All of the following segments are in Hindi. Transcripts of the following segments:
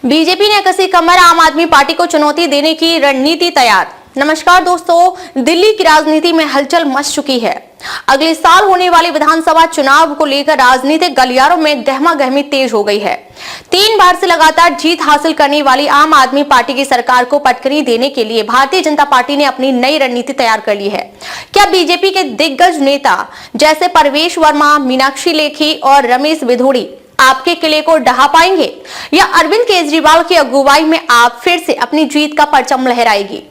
बीजेपी ने कसी कमर, आम आदमी पार्टी को चुनौती देने की रणनीति तैयार। नमस्कार दोस्तों, दिल्ली की राजनीति में हलचल मच चुकी है। अगले साल होने वाले विधानसभा चुनाव को लेकर राजनीतिक गलियारों में गहमागहमी तेज हो गई है। 3 बार से लगातार जीत हासिल करने वाली आम आदमी पार्टी की सरकार को पटकनी देने के लिए भारतीय जनता पार्टी ने अपनी नई रणनीति तैयार कर ली है। क्या बीजेपी के दिग्गज नेता जैसे परवेश वर्मा, मीनाक्षी लेखी और रमेश बिधूड़ी आपके किले को ढहा पाएंगे, या अरविंद केजरीवाल की अगुवाई में आप फिर से अपनी जीत का परचम लहराएगी?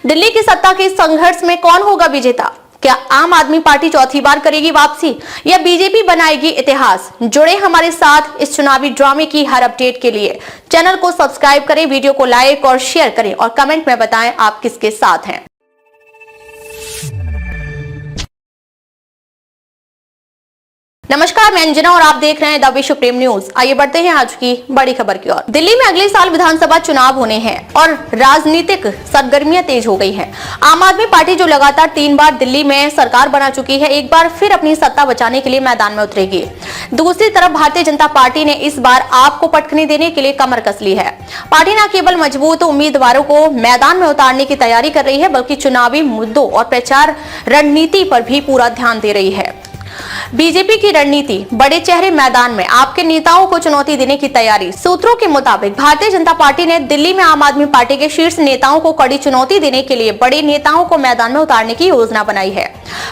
दिल्ली की सत्ता के संघर्ष में कौन होगा विजेता? क्या आम आदमी पार्टी चौथी बार करेगी वापसी, या बीजेपी बनाएगी इतिहास? जुड़े हमारे साथ इस चुनावी ड्रामे की हर अपडेट के लिए। चैनल को सब्सक्राइब करें, वीडियो को लाइक और शेयर करें और कमेंट में बताएं आप किसके साथ हैं। नमस्कार, मैं अंजना और आप देख रहे हैं द विश्व प्रेम न्यूज। आइए बढ़ते हैं आज की बड़ी खबर की ओर। दिल्ली में अगले साल विधानसभा चुनाव होने हैं और राजनीतिक सरगर्मियां तेज हो गई हैं। आम आदमी पार्टी जो लगातार 3 बार दिल्ली में सरकार बना चुकी है, एक बार फिर अपनी सत्ता बचाने के लिए मैदान में उतरेगी। दूसरी तरफ भारतीय जनता पार्टी ने इस बार आपको पटखनी देने के लिए कमर कस ली है। पार्टी न केवल मजबूत उम्मीदवारों को मैदान में उतारने की तैयारी कर रही है, बल्कि चुनावी मुद्दों और प्रचार रणनीति पर भी पूरा ध्यान दे रही है। बीजेपी की रणनीति, बड़े चेहरे मैदान में, आपके नेताओं को चुनौती देने की तैयारी। सूत्रों के मुताबिक भारतीय जनता पार्टी ने दिल्ली में आम आदमी पार्टी के शीर्ष नेताओं को कड़ी चुनौती देने के लिए बड़े नेताओं को मैदान में उतारने की योजना बनाई है।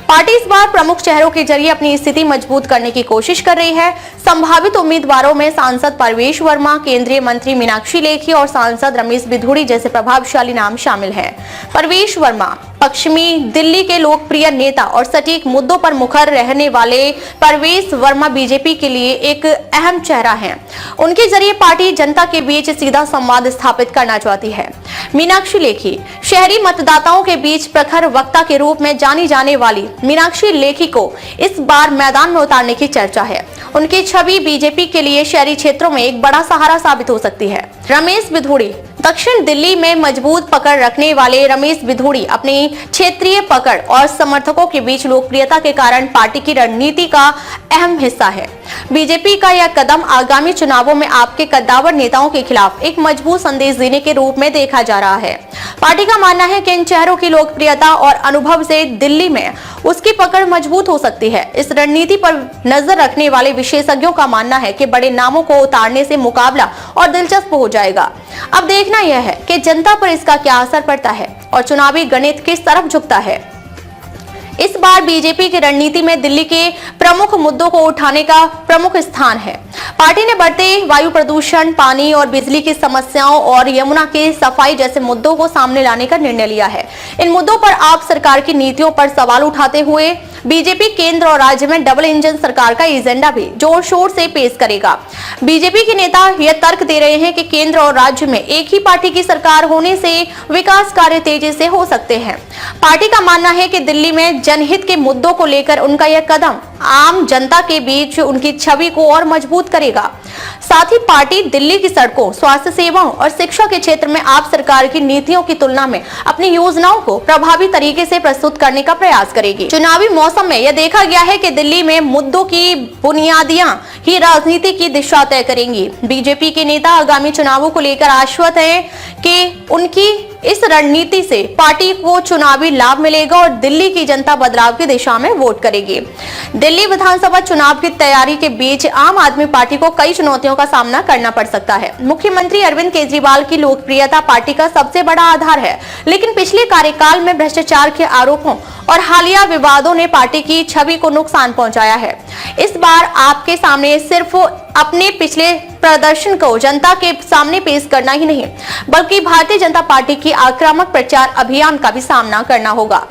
पार्टी इस बार प्रमुख चेहरों के जरिए अपनी स्थिति मजबूत करने की कोशिश कर रही है। संभावित उम्मीदवारों में सांसद परवेश वर्मा, केंद्रीय मंत्री मीनाक्षी लेखी और सांसद रमेश बिधूड़ी जैसे प्रभावशाली नाम शामिल हैं। परवेश वर्मा पश्चिमी दिल्ली के लोकप्रिय नेता और सटीक मुद्दों पर मुखर रहने वाले परवेश वर्मा बीजेपी के लिए एक अहम चेहरा हैं। उनके जरिए पार्टी जनता के बीच सीधा संवाद स्थापित करना चाहती है। मीनाक्षी लेखी, शहरी मतदाताओं के बीच प्रखर वक्ता के रूप में जानी जाने वाली मीनाक्षी लेखी को इस बार मैदान में उतारने की चर्चा है। उनकी छवि बीजेपी के लिए शहरी क्षेत्रों में एक बड़ा सहारा साबित हो सकती है। रमेश बिधूड़ी, दक्षिण दिल्ली में मजबूत पकड़ रखने वाले रमेश बिधूड़ी अपनी क्षेत्रीय पकड़ और समर्थकों के बीच लोकप्रियता के कारण पार्टी की रणनीति का अहम हिस्सा है। बीजेपी का यह कदम आगामी चुनावों में आपके कद्दावर नेताओं के खिलाफ एक मजबूत संदेश देने के रूप में देखा जा रहा है। पार्टी का मानना है कि इन चेहरों की लोकप्रियता और अनुभव से दिल्ली में उसकी पकड़ मजबूत हो सकती है। इस रणनीति पर नजर रखने वाले विशेषज्ञों का मानना है कि बड़े नामों को उतारने से मुकाबला और दिलचस्प हो जाएगा। अब देखना यह है कि जनता पर इसका क्या असर पड़ता है और चुनावी गणित किस तरफ झुकता है। इस बार बीजेपी की रणनीति में दिल्ली के प्रमुख मुद्दों को उठाने का प्रमुख स्थान है। पार्टी ने बढ़ते वायु प्रदूषण, पानी और बिजली की समस्याओं और यमुना की सफाई जैसे मुद्दों को सामने लाने का निर्णय लिया है। इन मुद्दों पर आप सरकार की नीतियों पर सवाल उठाते हुए बीजेपी केंद्र और राज्य में डबल इंजन सरकार का एजेंडा भी जोर शोर से पेश करेगा। बीजेपी के नेता यह तर्क दे रहे हैं कि केंद्र और राज्य में एक ही पार्टी की सरकार होने से विकास कार्य तेजी से हो सकते हैं। पार्टी का मानना है कि दिल्ली में जनहित के मुद्दों को लेकर उनका यह कदम आम जनता के बीच उनकी छवि को और मजबूत करेगा। साथ ही पार्टी दिल्ली की सड़कों, स्वास्थ्य सेवाओं और शिक्षा के क्षेत्र में आप सरकार की नीतियों की तुलना में अपनी योजनाओं को प्रभावी तरीके से प्रस्तुत करने का प्रयास करेगी। चुनावी मौसम में यह देखा गया है कि दिल्ली में मुद्दों की बुनियादियां ही राजनीति की दिशा तय करेंगी। बीजेपी के नेता आगामी चुनावों को लेकर आश्वस्त हैं कि उनकी इस रणनीति से पार्टी को चुनावी लाभ मिलेगा और दिल्ली की जनता बदलाव की दिशा में वोट करेगी। दिल्ली विधानसभा चुनाव की तैयारी के बीच आम आदमी पार्टी को कई चुनौतियों का सामना करना पड़ सकता है। मुख्यमंत्री अरविंद केजरीवाल की लोकप्रियता पार्टी का सबसे बड़ा आधार है, लेकिन पिछले कार्यकाल में भ्रष्टाचार के आरोपों और हालिया विवादों ने पार्टी की छवि को नुकसान पहुंचाया है। इस बार आपके सामने सिर्फ अपने पिछले प्रदर्शन को जनता के सामने पेश करना ही नहीं, बल्कि भारतीय जनता पार्टी की आक्रामक प्रचार अभियान का भी सामना करना होगा।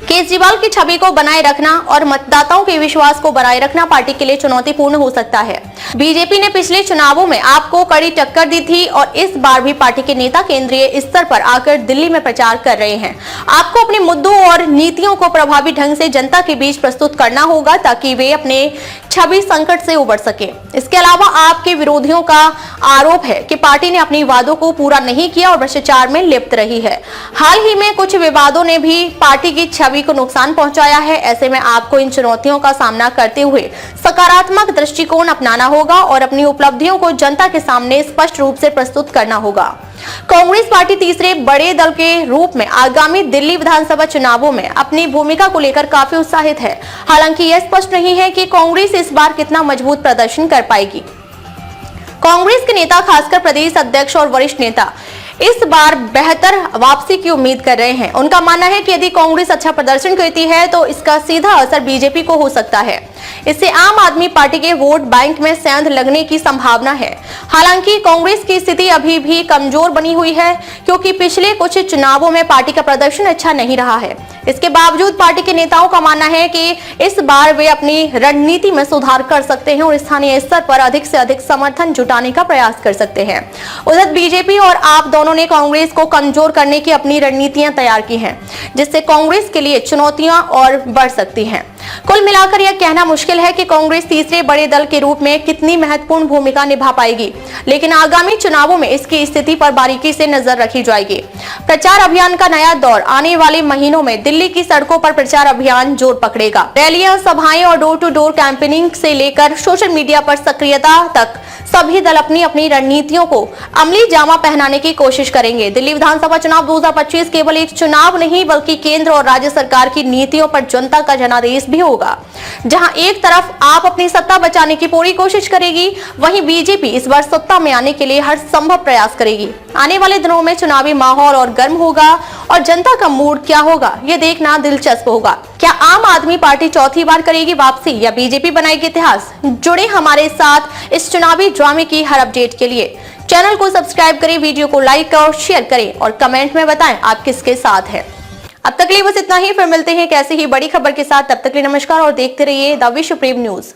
केजरीवाल की छवि को बनाए रखना और मतदाताओं के विश्वास को बनाए रखना पार्टी के लिए चुनौतीपूर्ण हो सकता है। बीजेपी ने पिछले चुनावों में आपको कड़ी टक्कर दी थी और इस बार भी पार्टी के नेता केंद्रीय स्तर पर आकर दिल्ली में प्रचार कर रहे हैं। आपको अपने मुद्दों और नीतियों को प्रभावी ढंग से जनता के बीच प्रस्तुत करना होगा ताकि वे अपने छवि संकट से उबर सके। इसके अलावा आपके विरोधियों का आरोप है कि पार्टी ने अपने वादों को पूरा नहीं किया और भ्रष्टाचार में लिप्त रही है। हाल ही में कुछ विवादों ने भी पार्टी की छवि को नुकसान पहुंचाया है। ऐसे में आपको इन चुनौतियों का सामना करते हुए सकारात्मक दृष्टिकोण अपनाना होगा और अपनी उपलब्धियों को जनता के सामने स्पष्ट रूप से प्रस्तुत करना होगा। कांग्रेस पार्टी तीसरे बड़े दल के रूप में आगामी दिल्ली विधानसभा चुनावों में अपनी भूमिका को लेकर काफी उत्साहित है। हालांकि यह स्पष्ट नहीं है कि कांग्रेस इस बार कितना मजबूत प्रदर्शन कर पाएगी। कांग्रेस के नेता, खासकर प्रदेश अध्यक्ष और वरिष्ठ नेता, इस बार बेहतर वापसी की उम्मीद कर रहे हैं। उनका मानना है कि यदि कांग्रेस अच्छा प्रदर्शन करती है तो इसका सीधा असर बीजेपी को हो सकता है। इससे आम आदमी पार्टी के वोट बैंक में सेंध लगने की संभावना है। हालांकि कांग्रेस की स्थिति अभी भी कमजोर बनी हुई है, क्योंकि पिछले कुछ चुनावों में पार्टी का प्रदर्शन अच्छा नहीं रहा है। इसके बावजूद पार्टी के नेताओं का मानना है कि इस बार वे अपनी रणनीति में सुधार कर सकते हैं और स्थानीय स्तर पर अधिक से अधिक समर्थन जुटाने का प्रयास कर सकते हैं। उधर बीजेपी और आप दोनों ने कांग्रेस को कमजोर करने की अपनी रणनीतियां तैयार की हैं, जिससे कांग्रेस के लिए चुनौतियां और बढ़ सकती हैं। कुल मिलाकर यह कहना मुश्किल है कि कांग्रेस तीसरे बड़े दल के रूप में कितनी महत्वपूर्ण भूमिका निभा पाएगी, लेकिन आगामी चुनावों में इसकी स्थिति पर बारीकी से नजर रखी जाएगी। प्रचार अभियान का नया दौर आने वाले महीनों में दिल्ली की सड़कों पर प्रचार अभियान जोर पकड़ेगा। रैलियां, सभाएं और डोर टू डोर कैंपेनिंग से लेकर सोशल मीडिया पर सक्रियता तक सभी दल अपनी अपनी रणनीतियों को अमली जामा पहनाने की कोशिश करेंगे। दिल्ली विधानसभा चुनाव 2025 केवल एक चुनाव नहीं, बल्कि केंद्र और राज्य सरकार की नीतियों पर जनता का जनादेश भी होगा। जहां एक तरफ आप अपनी सत्ता बचाने की पूरी कोशिश करेगी, वहीं बीजेपी इस बार सत्ता में आने के लिए हर संभव प्रयास करेगी। आने वाले दिनों में चुनावी माहौल और गर्म होगा और जनता का मूड क्या होगा, यह देखना दिलचस्प होगा। क्या आम आदमी पार्टी चौथी बार करेगी वापसी या बीजेपी बनाएगी इतिहास? जुड़े हमारे साथ इस चुनावी ड्रामे की हर अपडेट के लिए। चैनल को सब्सक्राइब करें, वीडियो को लाइक और शेयर करें और कमेंट में बताएं आप किसके साथ हैं। अब तक के लिए बस इतना ही, फिर मिलते हैं एक ऐसी ही बड़ी खबर के साथ। तब तक के लिए नमस्कार और देखते रहिए द विश्व प्रेम न्यूज।